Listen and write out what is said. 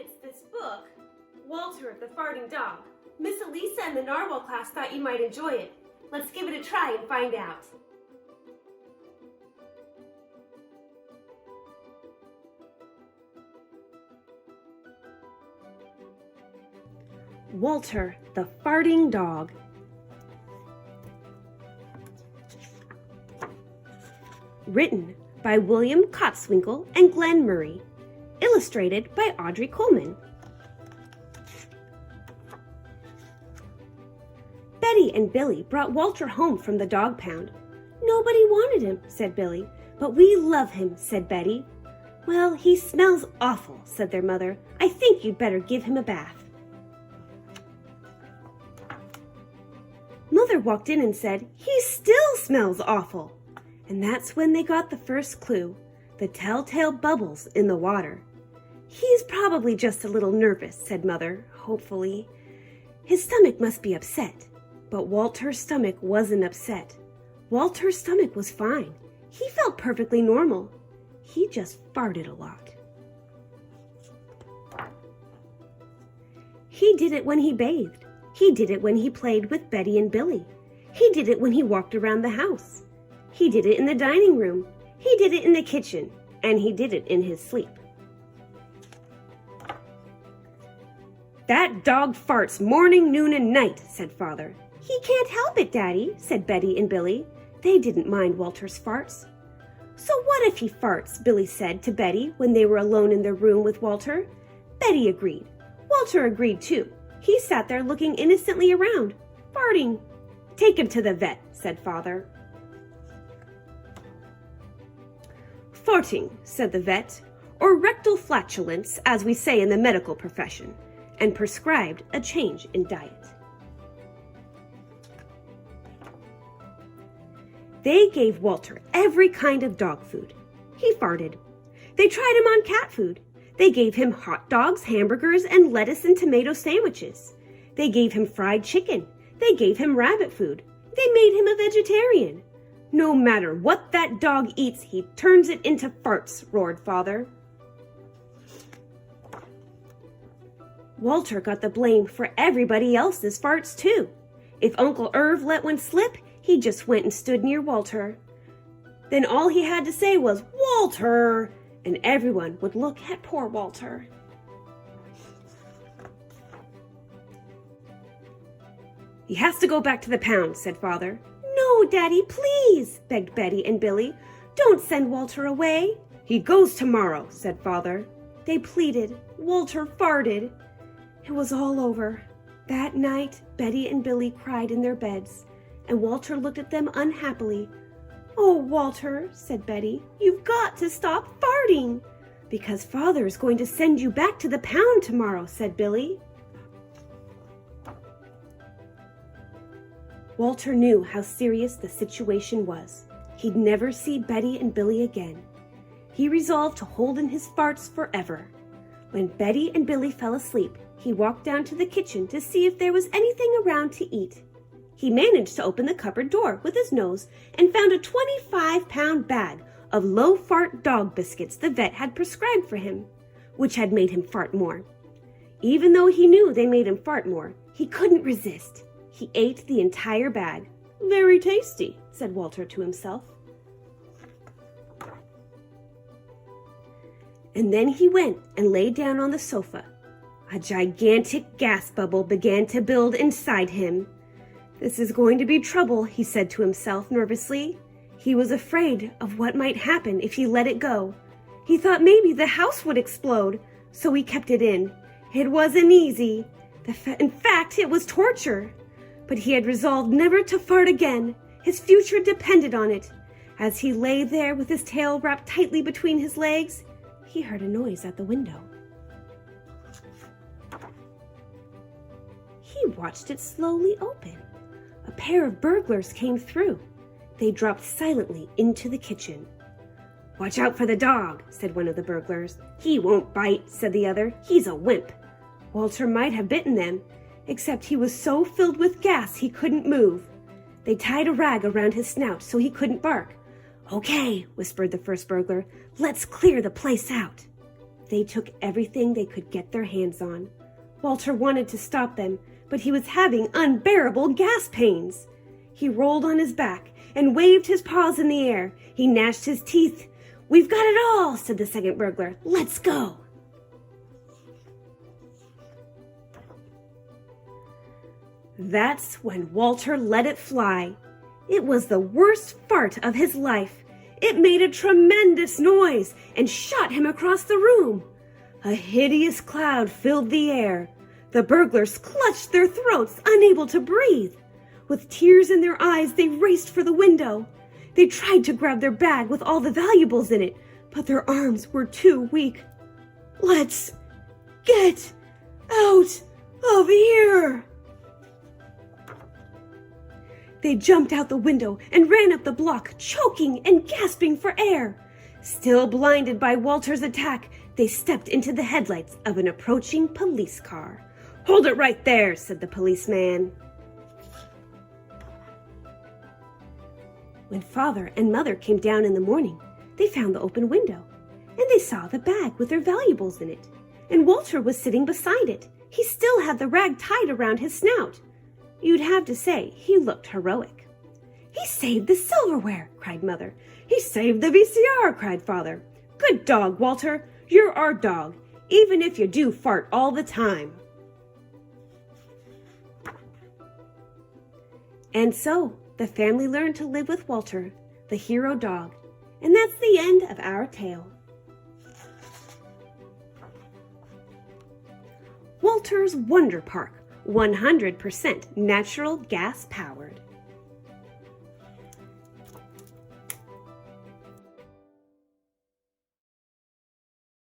It's this book, Walter the Farting Dog. Miss Elisa and the Narwhal class thought you might enjoy it. Let's give it a try and find out. Walter the Farting Dog. Written by William Kotzwinkle and Glenn Murray. Illustrated by Audrey Coleman. Betty and Billy brought Walter home from the dog pound. "Nobody wanted him," said Billy. "But we love him," said Betty. "Well, he smells awful," said their mother. "I think you'd better give him a bath." Mother walked in and said, "He still smells awful." And that's when they got the first clue, the telltale bubbles in the water. "He's probably just a little nervous," said Mother, hopefully. "His stomach must be upset." But Walter's stomach wasn't upset. Walter's stomach was fine. He felt perfectly normal. He just farted a lot. He did it when he bathed. He did it when he played with Betty and Billy. He did it when he walked around the house. He did it in the dining room. He did it in the kitchen. And he did it in his sleep. "That dog farts morning, noon, and night," said Father. "He can't help it, Daddy," said Betty and Billy. They didn't mind Walter's farts. "So what if he farts?" Billy said to Betty when they were alone in their room with Walter. Betty agreed. Walter agreed too. He sat there looking innocently around, farting. "Take him to the vet," said Father. "Farting," said the vet, or rectal flatulence, as we say in the medical profession, and prescribed a change in diet. They gave Walter every kind of dog food. He farted. They tried him on cat food. They gave him hot dogs, hamburgers, and lettuce and tomato sandwiches. They gave him fried chicken. They gave him rabbit food. They made him a vegetarian. "No matter what that dog eats, he turns it into farts," roared Father. Walter got the blame for everybody else's farts too. If Uncle Irv let one slip, he just went and stood near Walter. Then all he had to say was, "Walter!" and everyone would look at poor Walter. "He has to go back to the pound," said Father. "No, Daddy, please," begged Betty and Billy. "Don't send Walter away." "He goes tomorrow," said Father. They pleaded. Walter farted. It was all over. That night, Betty and Billy cried in their beds, and Walter looked at them unhappily. "Oh, Walter," said Betty, "you've got to stop farting." "Because Father is going to send you back to the pound tomorrow," said Billy. Walter knew how serious the situation was. He'd never see Betty and Billy again. He resolved to hold in his farts forever. When Betty and Billy fell asleep, he walked down to the kitchen to see if there was anything around to eat. He managed to open the cupboard door with his nose and found a 25-pound bag of low-fart dog biscuits the vet had prescribed for him, which had made him fart more. Even though he knew they made him fart more, he couldn't resist. He ate the entire bag. "Very tasty," said Walter to himself. And then he went and lay down on the sofa. A gigantic gas bubble began to build inside him. "This is going to be trouble," he said to himself nervously. He was afraid of what might happen if he let it go. He thought maybe the house would explode, so he kept it in. It wasn't easy. In fact, it was torture. But he had resolved never to fart again. His future depended on it. As he lay there with his tail wrapped tightly between his legs, he heard a noise at the window. He watched it slowly open. A pair of burglars came through. They dropped silently into the kitchen. "Watch out for the dog," said one of the burglars. "He won't bite," said the other. "He's a wimp." Walter might have bitten them, except he was so filled with gas he couldn't move. They tied a rag around his snout so he couldn't bark. "Okay," whispered the first burglar. "Let's clear the place out." They took everything they could get their hands on. Walter wanted to stop them, but he was having unbearable gas pains. He rolled on his back and waved his paws in the air. He gnashed his teeth. "We've got it all," said the second burglar. "Let's go." That's when Walter let it fly. It was the worst fart of his life. It made a tremendous noise and shot him across the room. A hideous cloud filled the air. The burglars clutched their throats, unable to breathe. With tears in their eyes, they raced for the window. They tried to grab their bag with all the valuables in it, but their arms were too weak. "Let's get out of here!" They jumped out the window and ran up the block, choking and gasping for air. Still blinded by Walter's attack, they stepped into the headlights of an approaching police car. "Hold it right there," said the policeman. When Father and Mother came down in the morning, they found the open window, and they saw the bag with their valuables in it, and Walter was sitting beside it. He still had the rag tied around his snout. You'd have to say he looked heroic. "He saved the silverware," cried Mother. "He saved the VCR," cried Father. "Good dog, Walter. You're our dog, even if you do fart all the time." And so the family learned to live with Walter, the hero dog. And that's the end of our tale. Walter's Wonder Park, 100% natural gas powered.